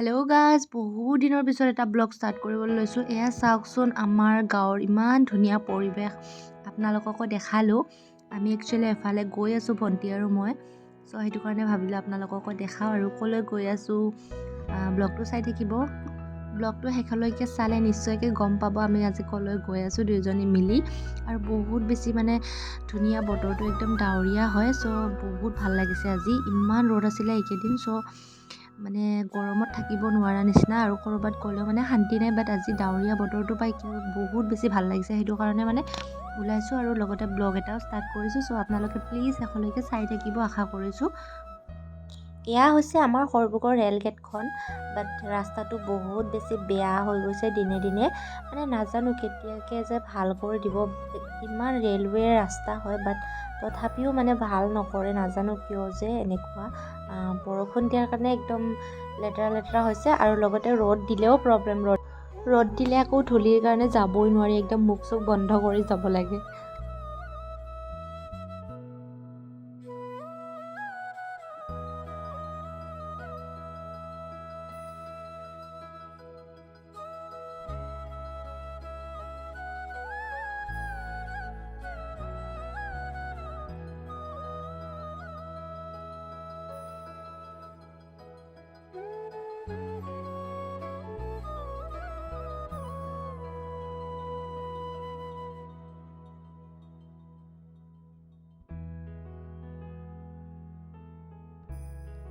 Hello' guys, বহুত দিনৰ পিছত এটা ব্লগ ষ্টাৰ্ট কৰিবলৈ লৈছোঁ। এয়া চাওকচোন, আমাৰ গাঁৱৰ ইমান ধুনীয়া পৰিৱেশ আপোনালোককো দেখালোঁ। আমি একচুৱেলি এফালে গৈ আছোঁ, ভণ্টি আৰু মই। চ' সেইটো কাৰণে ভাবিলোঁ আপোনালোককো দেখাওঁ আৰু ক'লৈ গৈ আছোঁ। ব্লগটো চাই থাকিব। ব্লগটো শেষলৈকে চালে নিশ্চয়কৈ গম পাব আমি আজি ক'লৈ গৈ আছোঁ দুয়োজনী মিলি। আৰু বহুত বেছি ধুনীয়া, বতৰটো একদম ডাৱৰীয়া হয়। চ' বহুত ভাল লাগিছে আজি। ইমান ৰ'দ আছিলে এইকেইদিন, চ' গৰমত থাকিব নোৱাৰা নিচিনা আৰু ক'ৰবাত গ'লেও শান্তি নাই। বাট আজি ডাৱৰীয়া বতৰটো পাই বহুত বেছি ভাল লাগিছে। সেইটো কাৰণে ওলাইছোঁ আৰু লগতে ব্লগ এটাও ষ্টাৰ্ট কৰিছোঁ। চ' আপোনালোকে প্লিজ শেষলৈকে চাই থাকিব আশা কৰিছোঁ। এয়া হৈছে আমাৰ সৰভোগৰ ৰেল গেটখন। বাট ৰাস্তাটো বহুত বেছি বেয়া হৈ গৈছে দিনে দিনে। নাজানো কেতিয়াকৈ যে ভাল কৰি দিব। ইমান ৰেলৱেৰ ৰাস্তা হয়, বাট তথাপিও ভাল নকৰে। নাজানো কিয় যে এনেকুৱা। বৰষুণ দিয়াৰ কাৰণে একদম লেতেৰা লেতেৰা হৈছে আৰু লগতে ৰ'দ দিলেও প্ৰব্লেম। ৰ'দ দিলে আকৌ ধূলিৰ কাৰণে যাবই নোৱাৰি, একদম মুখ চুখ বন্ধ কৰি যাব লাগে।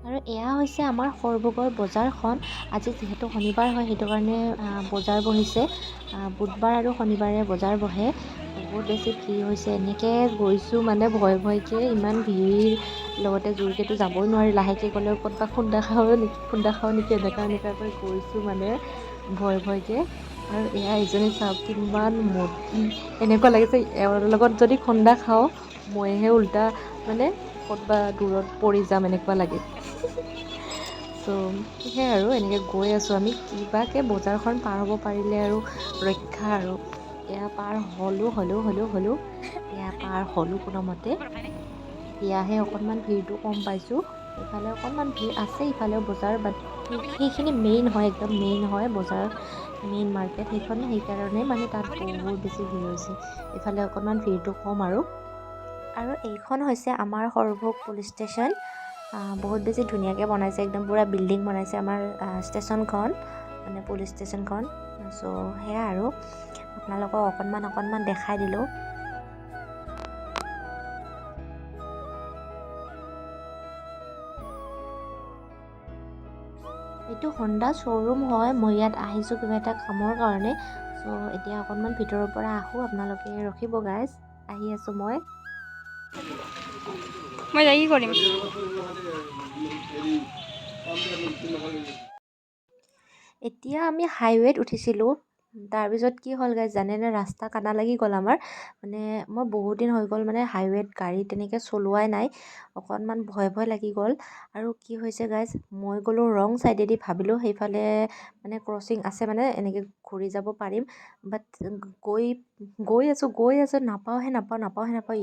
আৰু এয়া হৈছে আমাৰ সৰভোগৰ বজাৰখন। আজি যিহেতু শনিবাৰ হয়, সেইটো কাৰণে বজাৰ বহিছে। বুধবাৰ আৰু শনিবাৰে বজাৰ বহে। বহুত বেছি ভিৰ হৈছে। এনেকৈ গৈছোঁ ভয়কৈ, ইমান ভিৰ। লগতে জোৰকৈতো যাবই নোৱাৰি, লাহেকৈ গ'লেও ক'ৰবাত খুন্দা খাওঁ নেকি এনেকুৱাকৈ গৈছোঁ ভয়কৈ। আৰু এয়া ইজনী চাওক, কিমান মতি। এনেকুৱা লাগিছে এওঁৰ লগত যদি খুন্দা খাওঁ, মইহে উল্টা ক'ৰবাত দূৰত পৰি যাম এনেকুৱা লাগে। চ' সেয়াই আৰু এনেকৈ গৈ আছোঁ আমি। কিবাকৈ বজাৰখন পাৰ হ'ব পাৰিলে আৰু ৰক্ষা আৰু। এয়া পাৰ হ'লোঁ এয়া পাৰ হ'লোঁ কোনোমতে। এতিয়াহে অকণমান ভিৰটো কম পাইছোঁ। ইফালে অকণমান ভিৰ আছে, ইফালেও বজাৰ। বাট সেইখিনি মেইন হয়, একদম মেইন হয় বজাৰ, মেইন মাৰ্কেট সেইখন। সেইকাৰণে তাত বহুত বেছি ভিৰ হৈছে। ইফালে অকণমান ভিৰটো কম আৰু এইখন হৈছে আমাৰ সৰভোগ পুলিচ ষ্টেচন। বহুত বেছি ধুনীয়াকৈ বনাইছে, একদম পূৰা বিল্ডিং বনাইছে আমাৰ ষ্টেচনখন, পুলিচ ষ্টেচনখন। চ' সেয়া আৰু আপোনালোকক অকণমান দেখাই দিলোঁ। এইটো হণ্ডা শ্ব'ৰুম হয়। মই ইয়াত আহিছোঁ কিবা এটা কামৰ কাৰণে। চ' এতিয়া অকণমান ভিতৰৰ পৰা আহোঁ, আপোনালোকে ৰখিব গাইজ, আহি আছোঁ মই যাই কি কৰিম। এতিয়া আমি হাইৱেত উঠিছিলোঁ। তাৰপিছত কি হ'ল গাইজ জানেনে, ৰাস্তা কাটা লাগি গ'ল আমাৰ। মই বহুত দিন হৈ গ'ল হাইৱেত গাড়ী তেনেকৈ চলোৱাই নাই। অকণমান ভয় লাগি গ'ল। আৰু কি হৈছে গাইজ, মই গ'লোঁ ৰং ছাইডেদি, ভাবিলোঁ সেইফালে ক্ৰচিং আছে, এনেকৈ ঘূৰি যাব পাৰিম। বাট গৈ আছোঁ, নাপাওঁ।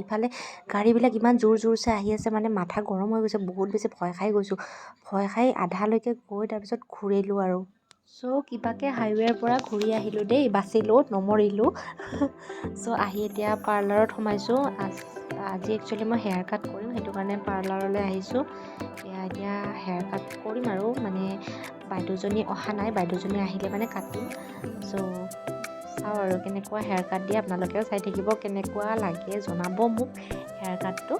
ইফালে গাড়ীবিলাক ইমান জোৰছে আহি আছে, মাথা গৰম হৈ গৈছে। বহুত বেছি ভয় খাই গৈছোঁ। ভয় খাই আধালৈকে গৈ তাৰপিছত ঘূৰিলোঁ আৰু। চ' কিবাকৈ হাইৱেৰ পৰা ঘূৰি আহিলোঁ দেই, বাচিলোঁ, নমৰিলোঁ। চ' আহি এতিয়া পাৰ্লাৰত সোমাইছোঁ। আজি একচুৱেলি মই হেয়াৰ কাট কৰিম, সেইটো কাৰণে পাৰ্লাৰলৈ আহিছোঁ। এতিয়া হেয়াৰ কাট কৰিম আৰু বাইদেউজনী অহা নাই, বাইদেউজনী আহিলে কাটিম। চ' চাওঁ আৰু কেনেকুৱা হেয়াৰ কাট দিয়ে, আপোনালোকেও চাই থাকিব। কেনেকুৱা লাগে জনাব মোক হেয়াৰ কাটটো।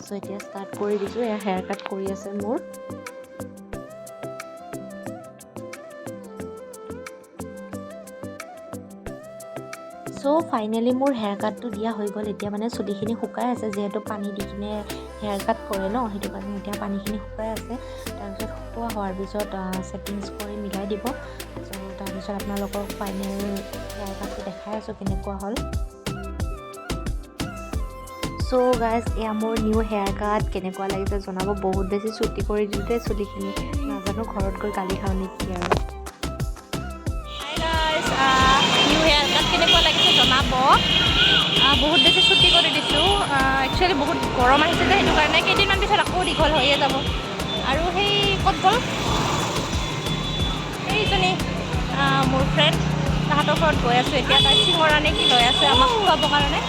চ' এতিয়া ষ্টাৰ্ট কৰি দিছোঁ। এয়া হেয়াৰ কাট কৰি আছে মোৰ। চ' ফাইনেলি মোৰ হেয়াৰ কাটটো দিয়া হৈ গ'ল। এতিয়া চুলিখিনি শুকাই আছে, যিহেতু পানী দি কিনে হেয়াৰ কাট কৰে ন, সেইটো কাৰণে এতিয়া পানীখিনি শুকাই আছে। তাৰপিছত শুকোৱা হোৱাৰ পিছত ছেটিংছ কৰি মিলাই দিব। চ' তাৰপিছত আপোনালোকক ফাইনেল হেয়াৰ কাটটো দেখাই আছোঁ কেনেকুৱা হ'ল। চ' গাইজ, এয়া মোৰ নিউ হেয়াৰ কাট। কেনেকুৱা লাগিছে জনাব। বহুত বেছি চুটি কৰি দিলোঁ দেই চুলিখিনি। নাজানো ঘৰত গৈ গালি খাওঁ নেকি আৰু। নিউ হেয়াৰ কাট কেনেকুৱা লাগিছে জনাব। বহুত বেছি চুটি কৰি দিছোঁ। একচুৱেলি বহুত গৰম আহিছে যে, সেইটো কাৰণে কেইদিনমান পিছত আকৌ দীঘল হৈয়ে যাব। আৰু সেই ক'ত গ'ল ফ্ৰেণ্ড তাহাঁতৰ ঘৰত গৈ আছোঁ এতিয়া। তাই চিঙৰা নে কি লৈ আছে আমাক খুৱাবৰ কাৰণে।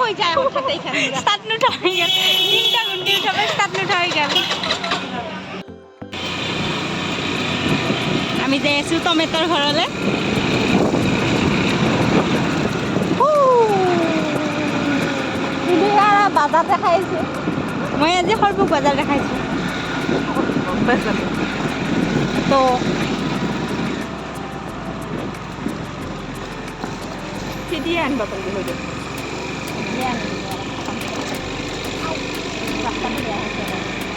হৈ যায় ষ্টাৰ্ট নুঠা হৈ গ'ল, 3টা ঘণ্টি উঠাব ষ্টাৰ্ট নুঠা হৈ গ'ল। আমি যাই আছোঁ টমেটৰ ঘৰলৈ। বাজাৰ দেখাইছোঁ, মই আজি সৰ্বক বাজাৰ দেখাইছোঁ তো দিয়ে আনিব পাৰিব হৈ যাব।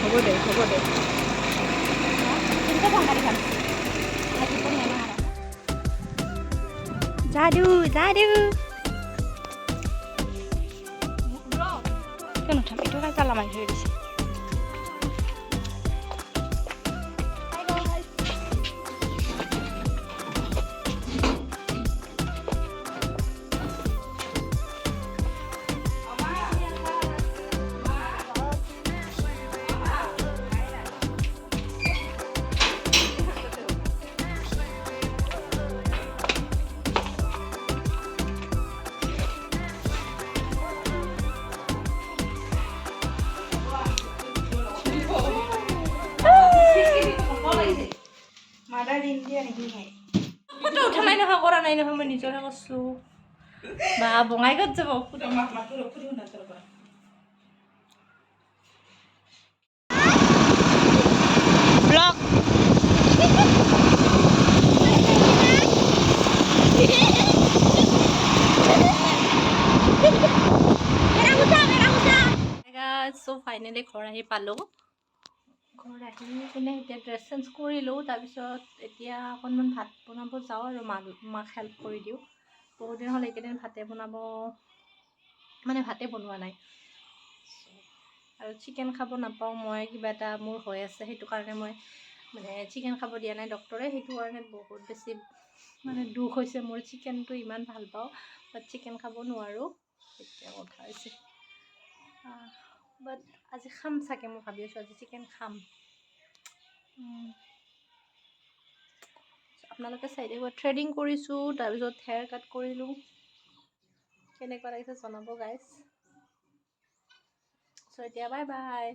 হ'ব দে হ'ব দে। যাদু যাদু কিয় নুঠাম, এইটো তালা মাৰি থৈ দিছে। ফটো উঠা নাই নহয়, কৰা নাই নহয়, মই নিজৰে কৰিছোঁ। বা বঙাইগাঁৱত যাব ব্লগ চ' ফাইনেলি ঘৰ আহি পালোঁ। ঘৰ আহি কিনে এতিয়া ড্ৰেছ চেঞ্জ কৰিলোঁ। তাৰপিছত এতিয়া অকণমান ভাত বনাব যাওঁ আৰু মাক হেল্প কৰি দিওঁ। বহুত দিন হ'ল এইকেইদিন ভাতে বনোৱা নাই আৰু চিকেন খাব নাপাওঁ মই, কিবা এটা মোৰ হৈ আছে, সেইটো কাৰণে মই চিকেন খাব দিয়া নাই ডক্টৰে। সেইটো কাৰণে বহুত বেছি দুখ হৈছে মোৰ। চিকেনটো ইমান ভাল পাওঁ বাট চিকেন খাব নোৱাৰোঁ, এতিয়া কথা হৈছে। বাট আজি খাম চাগে, মই ভাবি আছোঁ আজি চিকেন খাম। আপোনালোকে চাই দিব। থ্ৰেডিং কৰিছোঁ, তাৰপিছত হেয়াৰ কাট কৰিলোঁ। কেনেকুৱা লাগিছে জনাব গাইজ। চ' এতিয়া বাই বাই।